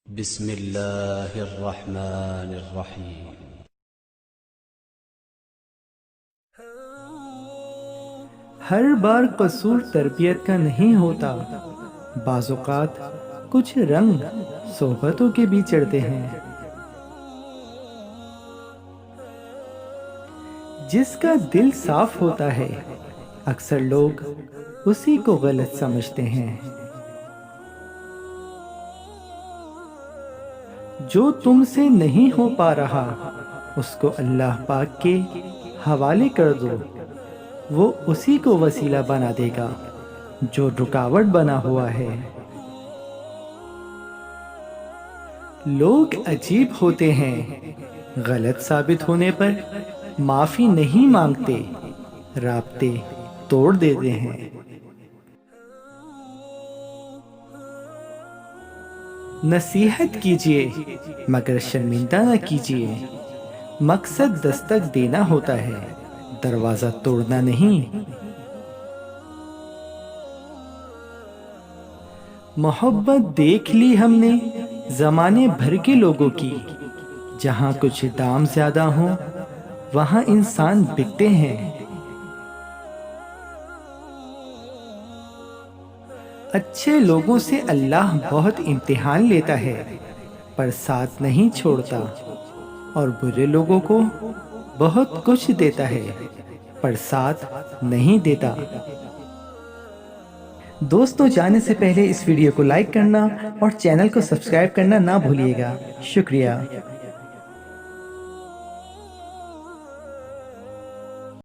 بسم اللہ الرحمن الرحیم۔ ہر بار قصور تربیت کا نہیں ہوتا، بعض اوقات کچھ رنگ صحبتوں کے بھی چڑھتے ہیں۔ جس کا دل صاف ہوتا ہے اکثر لوگ اسی کو غلط سمجھتے ہیں۔ جو تم سے نہیں ہو پا رہا اس کو اللہ پاک کے حوالے کر دو، وہ اسی کو وسیلہ بنا دے گا جو رکاوٹ بنا ہوا ہے۔ لوگ عجیب ہوتے ہیں، غلط ثابت ہونے پر معافی نہیں مانگتے، رابطے توڑ دیتے ہیں۔ نصیحت کیجیے مگر شرمندہ نہ کیجیے، مقصد دستک دینا ہوتا ہے، دروازہ توڑنا نہیں۔ محبت دیکھ لی ہم نے زمانے بھر کے لوگوں کی، جہاں کچھ دام زیادہ ہوں وہاں انسان بکتے ہیں۔ اچھے لوگوں سے اللہ بہت امتحان لیتا ہے پر ساتھ نہیں چھوڑتا، اور برے لوگوں کو بہت کچھ دیتا ہے پر ساتھ نہیں دیتا۔ دوستوں، جانے سے پہلے اس ویڈیو کو لائک کرنا اور چینل کو سبسکرائب کرنا نہ بھولیے گا۔ شکریہ۔